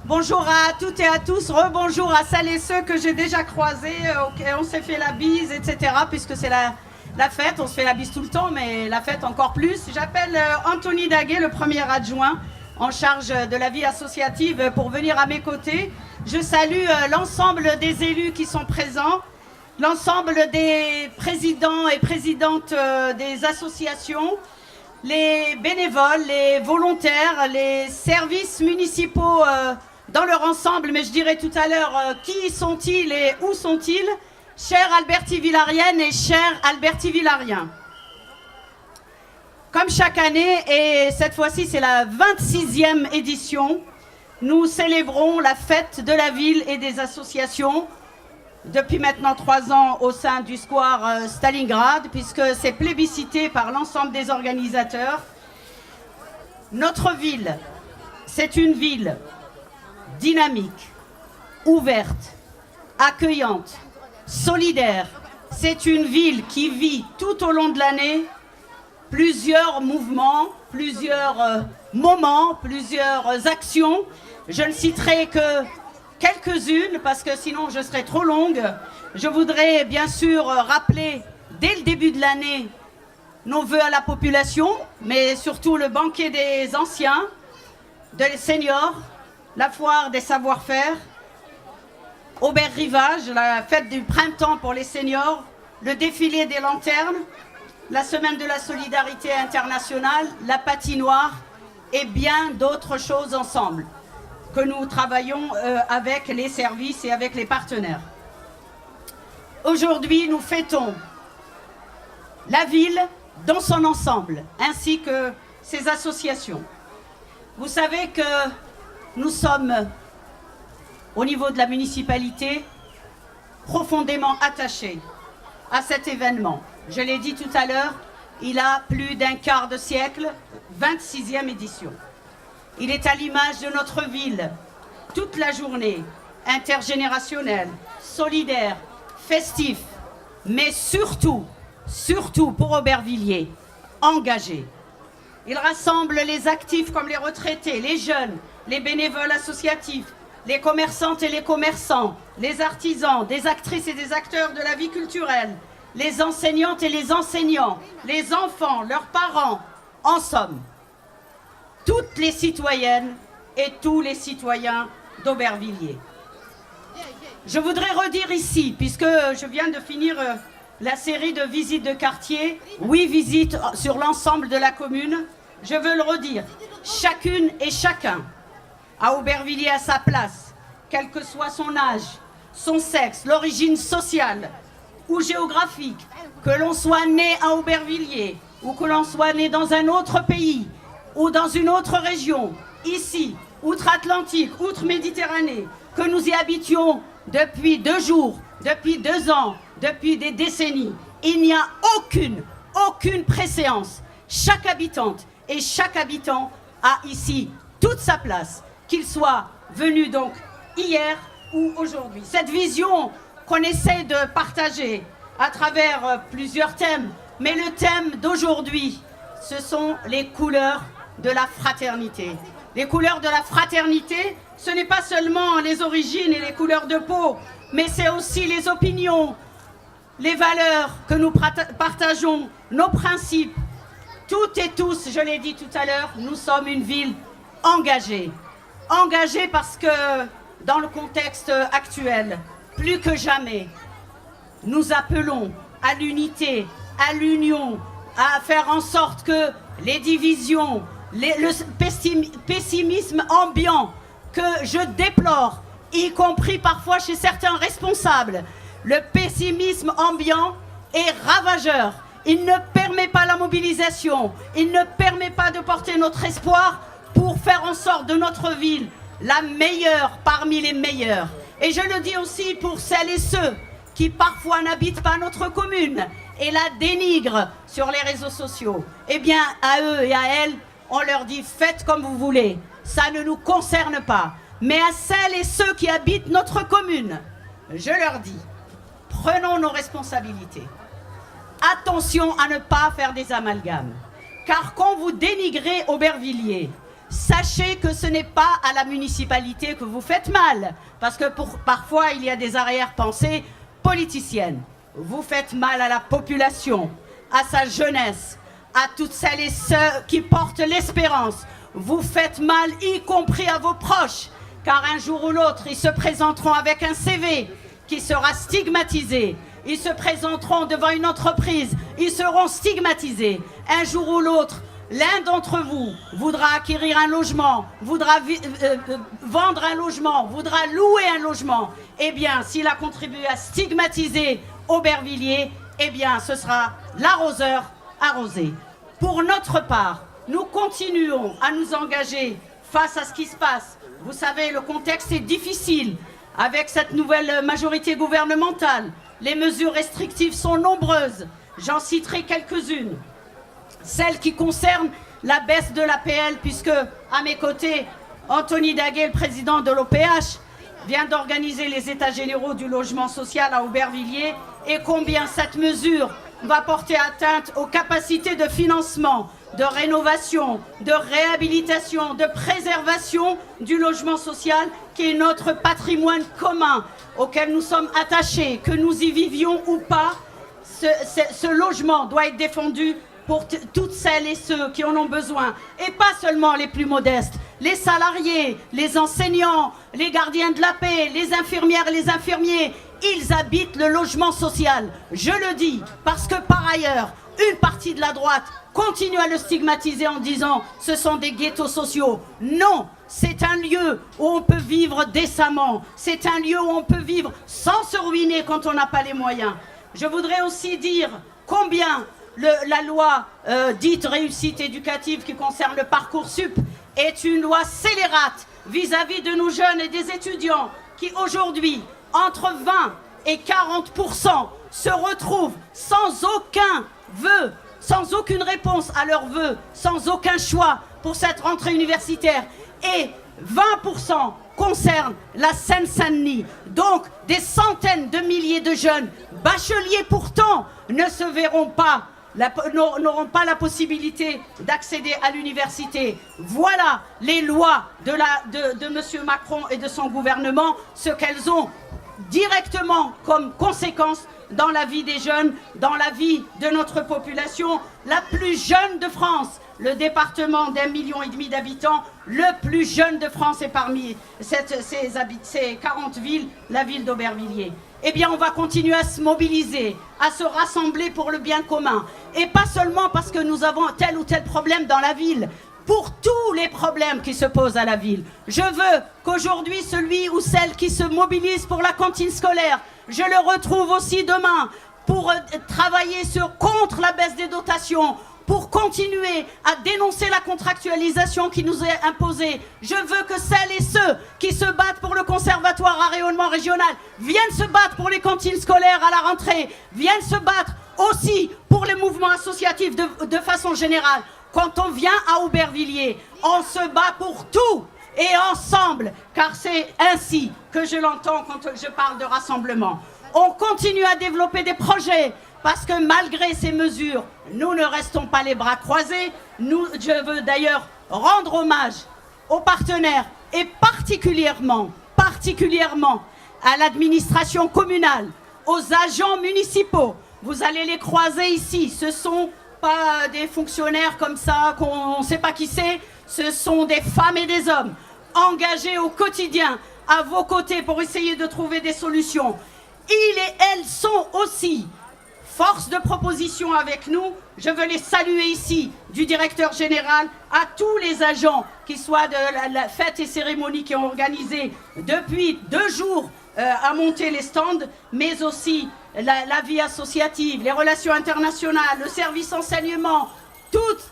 Bonjour à toutes et à tous, rebonjour à celles et ceux que j'ai déjà croisés, on s'est fait la bise, etc. Puisque c'est la fête, on se fait la bise tout le temps, mais la fête encore plus. J'appelle Anthony Daguet, le premier adjoint en charge de la vie associative, pour venir à mes côtés. Je salue l'ensemble des élus qui sont présents, l'ensemble des présidents et présidentes des associations, les bénévoles, les volontaires, les services municipaux dans leur ensemble, mais je dirai tout à l'heure qui sont-ils et où sont-ils, chère Alberti-Villarienne et chers Alberti-Villariens. Comme chaque année, et cette fois-ci c'est la 26e édition, nous célébrons la fête de la ville et des associations depuis maintenant 3 ans au sein du square Stalingrad, puisque c'est plébiscité par l'ensemble des organisateurs. Notre ville, c'est une ville dynamique, ouverte, accueillante, solidaire. C'est une ville qui vit tout au long de l'année plusieurs mouvements, plusieurs moments, plusieurs actions. Je ne citerai que quelques-unes parce que sinon je serai trop longue. Je voudrais bien sûr rappeler dès le début de l'année nos vœux à la population, mais surtout le banquet des anciens, des seniors, la foire des savoir-faire, Aubert Rivage, la fête du printemps pour les seniors, le défilé des lanternes, la semaine de la solidarité internationale, la patinoire et bien d'autres choses ensemble que nous travaillons avec les services et avec les partenaires. Aujourd'hui, nous fêtons la ville dans son ensemble, ainsi que ses associations. Vous savez que nous sommes, au niveau de la municipalité, profondément attachés à cet événement. Je l'ai dit tout à l'heure, il a plus d'un quart de siècle, 26e édition. Il est à l'image de notre ville, toute la journée, intergénérationnelle, solidaire, festif, mais surtout pour Aubervilliers, engagé. Il rassemble les actifs comme les retraités, les jeunes, les bénévoles associatifs, les commerçantes et les commerçants, les artisans, des actrices et des acteurs de la vie culturelle, les enseignantes et les enseignants, les enfants, leurs parents, en somme, toutes les citoyennes et tous les citoyens d'Aubervilliers. Je voudrais redire ici, puisque je viens de finir la série de visites de quartier, 8 visites sur l'ensemble de la commune, je veux le redire, chacune et chacun à Aubervilliers à sa place, quel que soit son âge, son sexe, l'origine sociale ou géographique, que l'on soit né à Aubervilliers ou que l'on soit né dans un autre pays ou dans une autre région, ici, outre-Atlantique, outre-Méditerranée, que nous y habitions depuis 2 jours, depuis 2 ans, depuis des décennies, il n'y a aucune préséance. Chaque habitante et chaque habitant a ici toute sa place, qu'il soit venu donc hier ou aujourd'hui. Cette vision qu'on essaie de partager à travers plusieurs thèmes, mais le thème d'aujourd'hui, ce sont les couleurs de la fraternité. Les couleurs de la fraternité, ce n'est pas seulement les origines et les couleurs de peau, mais c'est aussi les opinions, les valeurs que nous partageons, nos principes. Toutes et tous, je l'ai dit tout à l'heure, nous sommes une ville engagée. Engagée parce que dans le contexte actuel, plus que jamais, nous appelons à l'unité, à l'union, à faire en sorte que les divisions, le pessimisme ambiant que je déplore, y compris parfois chez certains responsables, le pessimisme ambiant est ravageur. Il ne permet pas la mobilisation, il ne permet pas de porter notre espoir pour faire en sorte de notre ville la meilleure parmi les meilleures. Et je le dis aussi pour celles et ceux qui parfois n'habitent pas notre commune et la dénigrent sur les réseaux sociaux. Eh bien, à eux et à elles, on leur dit faites comme vous voulez, ça ne nous concerne pas. Mais à celles et ceux qui habitent notre commune, je leur dis, prenons nos responsabilités. Attention à ne pas faire des amalgames. Car quand vous dénigrez Aubervilliers, sachez que ce n'est pas à la municipalité que vous faites mal, parce que parfois il y a des arrière-pensées politiciennes. Vous faites mal à la population, à sa jeunesse, à toutes celles et ceux qui portent l'espérance. Vous faites mal, y compris à vos proches, car un jour ou l'autre, ils se présenteront avec un CV qui sera stigmatisé. Ils se présenteront devant une entreprise, ils seront stigmatisés. Un jour ou l'autre, l'un d'entre vous voudra acquérir un logement, voudra vendre un logement, voudra louer un logement. Eh bien, s'il a contribué à stigmatiser Aubervilliers, eh bien, ce sera l'arroseur arrosé. Pour notre part, nous continuons à nous engager face à ce qui se passe. Vous savez, le contexte est difficile avec cette nouvelle majorité gouvernementale. Les mesures restrictives sont nombreuses. J'en citerai quelques-unes. Celle qui concerne la baisse de l'APL, puisque à mes côtés, Anthony Daguet, le président de l'OPH, vient d'organiser les états généraux du logement social à Aubervilliers, et combien cette mesure va porter atteinte aux capacités de financement, de rénovation, de réhabilitation, de préservation du logement social, qui est notre patrimoine commun, auquel nous sommes attachés, que nous y vivions ou pas. Ce logement doit être défendu pour toutes celles et ceux qui en ont besoin, et pas seulement les plus modestes, les salariés, les enseignants, les gardiens de la paix, les infirmières et les infirmiers. Ils habitent le logement social. Je le dis parce que par ailleurs, une partie de la droite continue à le stigmatiser en disant « ce sont des ghettos sociaux ». Non, c'est un lieu où on peut vivre décemment. C'est un lieu où on peut vivre sans se ruiner quand on n'a pas les moyens. Je voudrais aussi dire combien la loi dite réussite éducative qui concerne le Parcoursup est une loi scélérate vis-à-vis de nos jeunes et des étudiants qui aujourd'hui, entre 20 et 40%, se retrouvent sans aucun vœu, sans aucune réponse à leurs vœux, sans aucun choix pour cette rentrée universitaire. Et 20% concernent la Seine-Saint-Denis. Donc, des centaines de milliers de jeunes, bacheliers pourtant, ne se verront pas, n'auront pas la possibilité d'accéder à l'université. Voilà les lois de M. Macron et de son gouvernement, ce qu'elles ont directement comme conséquence dans la vie des jeunes, dans la vie de notre population, la plus jeune de France. Le département d'1,5 million d'habitants, le plus jeune de France est parmi ces 40 villes, la ville d'Aubervilliers. Eh bien, on va continuer à se mobiliser, à se rassembler pour le bien commun. Et pas seulement parce que nous avons tel ou tel problème dans la ville, pour tous les problèmes qui se posent à la ville. Je veux qu'aujourd'hui, celui ou celle qui se mobilise pour la cantine scolaire, je le retrouve aussi demain pour travailler contre la baisse des dotations, pour continuer à dénoncer la contractualisation qui nous est imposée. Je veux que celles et ceux qui se battent pour le conservatoire à rayonnement régional viennent se battre pour les cantines scolaires à la rentrée, viennent se battre aussi pour les mouvements associatifs de façon générale. Quand on vient à Aubervilliers, on se bat pour tout et ensemble, car c'est ainsi que je l'entends quand je parle de rassemblement. On continue à développer des projets, parce que malgré ces mesures, nous ne restons pas les bras croisés. Je veux d'ailleurs rendre hommage aux partenaires et particulièrement à l'administration communale, aux agents municipaux. Vous allez les croiser ici, ce sont pas des fonctionnaires comme ça qu'on ne sait pas qui c'est, ce sont des femmes et des hommes engagés au quotidien à vos côtés pour essayer de trouver des solutions. Ils et elles sont aussi force de proposition avec nous. Je veux les saluer ici, du directeur général à tous les agents, qui soient de la fête et cérémonie qui ont organisé depuis 2 jours à monter les stands, mais aussi la vie associative, les relations internationales, le service enseignement. Toutes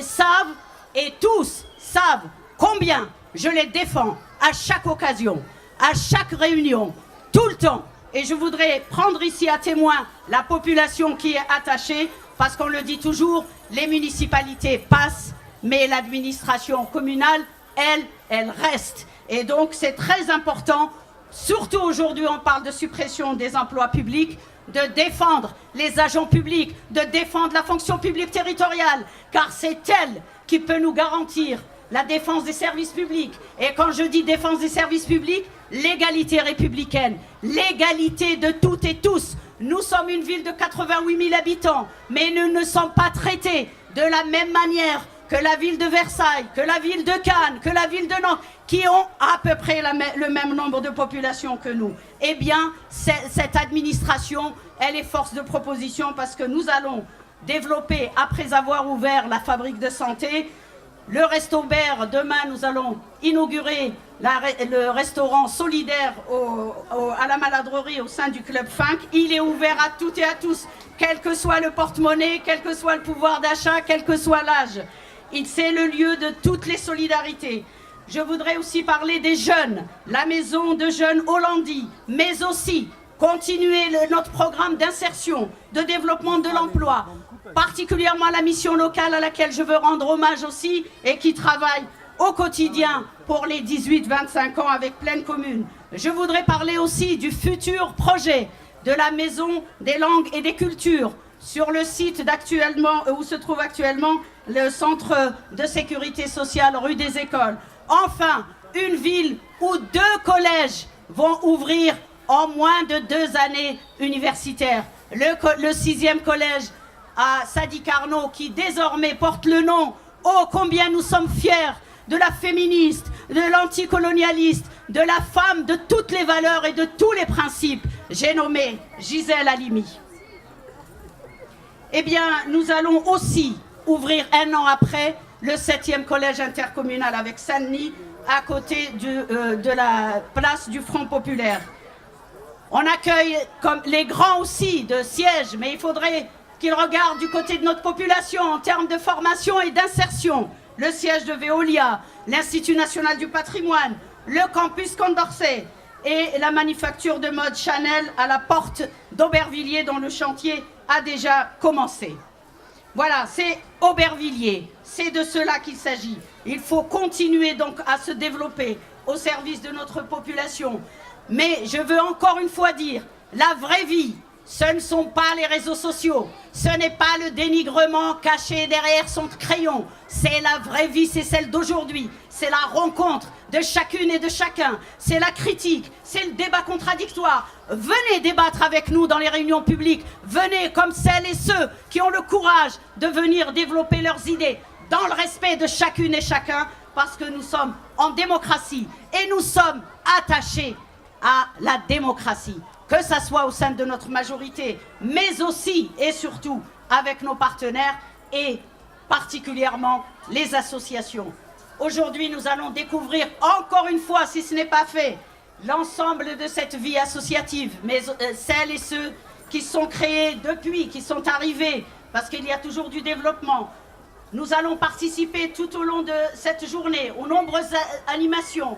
savent et tous savent combien je les défends à chaque occasion, à chaque réunion, tout le temps. Et je voudrais prendre ici à témoin la population qui est attachée, parce qu'on le dit toujours, les municipalités passent, mais l'administration communale, elle reste. Et donc c'est très important, surtout aujourd'hui on parle de suppression des emplois publics, de défendre les agents publics, de défendre la fonction publique territoriale, car c'est elle qui peut nous garantir la défense des services publics. Et quand je dis défense des services publics, l'égalité républicaine, l'égalité de toutes et tous. Nous sommes une ville de 88 000 habitants, mais nous ne sommes pas traités de la même manière que la ville de Versailles, que la ville de Cannes, que la ville de Nantes, qui ont à peu près le même nombre de population que nous. Eh bien, cette administration, elle est force de proposition parce que nous allons développer, après avoir ouvert la fabrique de santé, le Resto Vert. Demain, nous allons inaugurer le restaurant solidaire à la Maladrerie au sein du Club Funk. Il est ouvert à toutes et à tous, quel que soit le porte-monnaie, quel que soit le pouvoir d'achat, quel que soit l'âge. C'est le lieu de toutes les solidarités. Je voudrais aussi parler des jeunes, la maison de jeunes Hollandie, mais aussi continuer notre programme d'insertion, de développement de l'emploi, particulièrement la mission locale à laquelle je veux rendre hommage aussi et qui travaille au quotidien pour les 18-25 ans avec Pleine Commune. Je voudrais parler aussi du futur projet de la Maison des langues et des cultures sur le site où se trouve actuellement le centre de sécurité sociale rue des Écoles. Enfin, une ville où 2 collèges vont ouvrir en moins de 2 années universitaires. Le 6e collège à Sadi Carnot qui désormais porte le nom, oh combien nous sommes fiers, de la féministe, de l'anticolonialiste, de la femme de toutes les valeurs et de tous les principes. J'ai nommé Gisèle Halimi. Eh bien, nous allons aussi ouvrir 1 an après le 7e collège intercommunal avec Saint-Denis à côté de la place du Front Populaire. On accueille comme les grands aussi de sièges, mais il faudrait qu'ils regardent du côté de notre population en termes de formation et d'insertion. Le siège de Veolia, l'Institut national du patrimoine, le campus Condorcet et la manufacture de mode Chanel à la porte d'Aubervilliers dont le chantier a déjà commencé. Voilà, c'est Aubervilliers, c'est de cela qu'il s'agit. Il faut continuer donc à se développer au service de notre population. Mais je veux encore une fois dire, la vraie vie, ce ne sont pas les réseaux sociaux, ce n'est pas le dénigrement caché derrière son crayon, c'est la vraie vie, c'est celle d'aujourd'hui, c'est la rencontre de chacune et de chacun, c'est la critique, c'est le débat contradictoire. Venez débattre avec nous dans les réunions publiques, venez comme celles et ceux qui ont le courage de venir développer leurs idées dans le respect de chacune et chacun, parce que nous sommes en démocratie et nous sommes attachés à la démocratie, que ça soit au sein de notre majorité, mais aussi et surtout avec nos partenaires et particulièrement les associations. Aujourd'hui, nous allons découvrir encore une fois, si ce n'est pas fait, l'ensemble de cette vie associative, mais celles et ceux qui sont créés depuis, qui sont arrivés, parce qu'il y a toujours du développement. Nous allons participer tout au long de cette journée aux nombreuses animations.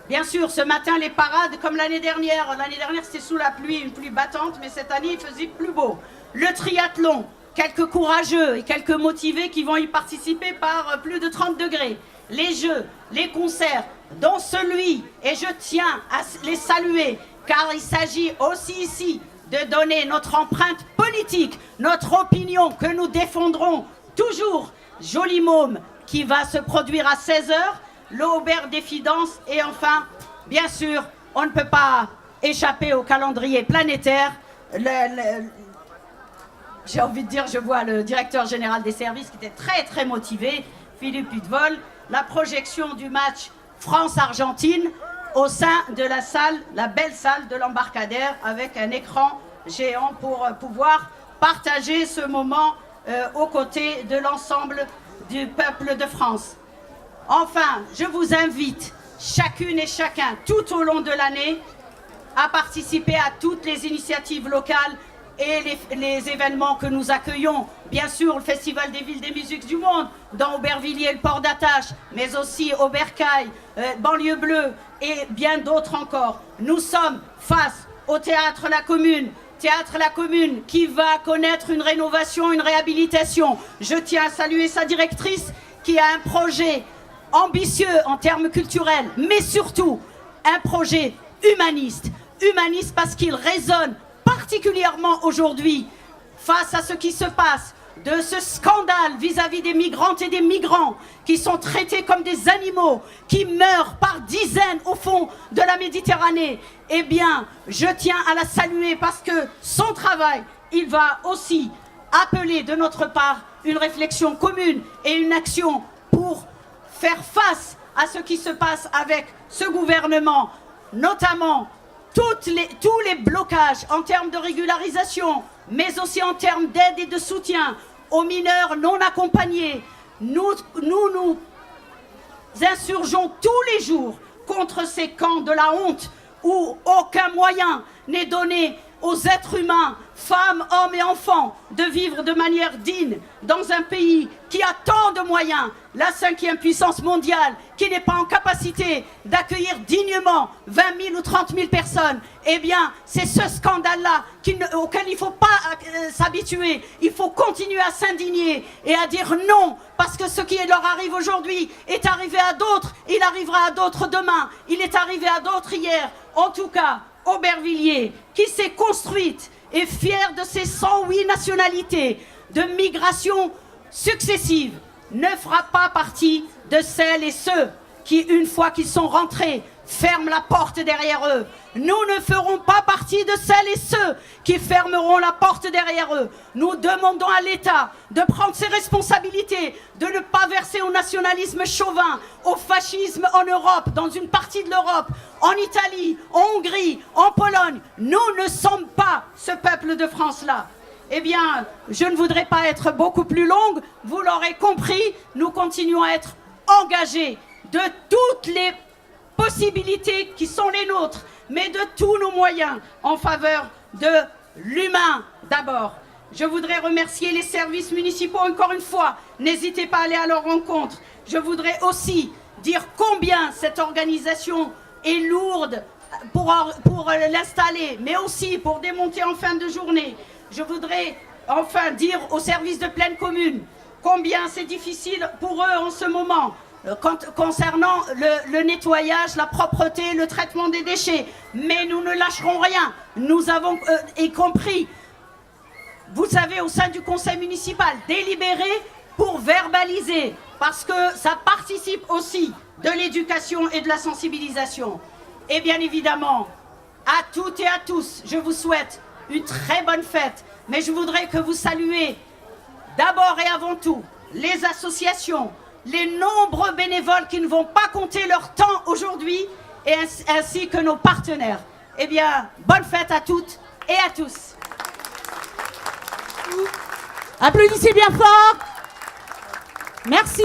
Bien sûr, ce matin, les parades, comme l'année dernière. L'année dernière, c'était sous la pluie, une pluie battante, mais cette année, il faisait plus beau. Le triathlon, quelques courageux et quelques motivés qui vont y participer par plus de 30 degrés. Les jeux, les concerts, dont celui, et je tiens à les saluer, car il s'agit aussi ici de donner notre empreinte politique, notre opinion que nous défendrons toujours. Joli Môme, qui va se produire à 16h. L'Aubert des Fidances et enfin, bien sûr, on ne peut pas échapper au calendrier planétaire. J'ai envie de dire, je vois le directeur général des services qui était très très motivé, Philippe Hutvol, la projection du match France-Argentine au sein de la salle, la belle salle de l'embarcadère avec un écran géant pour pouvoir partager ce moment aux côtés de l'ensemble du peuple de France. Enfin, je vous invite, chacune et chacun, tout au long de l'année, à participer à toutes les initiatives locales et les événements que nous accueillons. Bien sûr, le Festival des villes des musiques du monde, dans Aubervilliers, le port d'attache, mais aussi Aubercaille, Banlieue Bleue et bien d'autres encore. Nous sommes face au Théâtre La Commune qui va connaître une rénovation, une réhabilitation. Je tiens à saluer sa directrice qui a un projet ambitieux en termes culturels, mais surtout un projet humaniste. Humaniste parce qu'il résonne particulièrement aujourd'hui face à ce qui se passe de ce scandale vis-à-vis des migrantes et des migrants qui sont traités comme des animaux, qui meurent par dizaines au fond de la Méditerranée, eh bien, je tiens à la saluer parce que son travail, il va aussi appeler de notre part une réflexion commune et une action pour faire face à ce qui se passe avec ce gouvernement, notamment tous les blocages en termes de régularisation, mais aussi en termes d'aide et de soutien aux mineurs non accompagnés. Nous insurgeons tous les jours contre ces camps de la honte où aucun moyen n'est donné aux êtres humains, femmes, hommes et enfants, de vivre de manière digne dans un pays qui a tant de moyens, la 5e puissance mondiale, qui n'est pas en capacité d'accueillir dignement 20 000 ou 30 000 personnes. Eh bien, c'est ce scandale-là auquel il ne faut pas s'habituer. Il faut continuer à s'indigner et à dire non, parce que ce qui leur arrive aujourd'hui est arrivé à d'autres, il arrivera à d'autres demain, il est arrivé à d'autres hier. En tout cas, Aubervilliers, qui s'est construite et fière de ses 108 nationalités de migration successives, ne fera pas partie de celles et ceux qui, une fois qu'ils sont rentrés, ferment la porte derrière eux. Nous ne ferons pas partie de celles et ceux qui fermeront la porte derrière eux. Nous demandons à l'État de prendre ses responsabilités, de ne pas verser au nationalisme chauvin, au fascisme en Europe, dans une partie de l'Europe, en Italie, en Hongrie, en Pologne. Nous ne sommes pas ce peuple de France-là. Eh bien, je ne voudrais pas être beaucoup plus longue. Vous l'aurez compris, nous continuons à être engagés de toutes les possibilités qui sont les nôtres, mais de tous nos moyens en faveur de l'humain d'abord. Je voudrais remercier les services municipaux encore une fois. N'hésitez pas à aller à leur rencontre. Je voudrais aussi dire combien cette organisation est lourde pour l'installer, mais aussi pour démonter en fin de journée. Je voudrais enfin dire aux services de pleine commune combien c'est difficile pour eux en ce moment concernant le nettoyage, la propreté, le traitement des déchets. Mais nous ne lâcherons rien. Nous avons, y compris, vous savez, au sein du conseil municipal, délibéré pour verbaliser, parce que ça participe aussi de l'éducation et de la sensibilisation. Et bien évidemment, à toutes et à tous, je vous souhaite une très bonne fête, mais je voudrais que vous saluiez d'abord et avant tout les associations, les nombreux bénévoles qui ne vont pas compter leur temps aujourd'hui, et ainsi que nos partenaires. Eh bien, bonne fête à toutes et à tous. Applaudissez bien fort. Merci.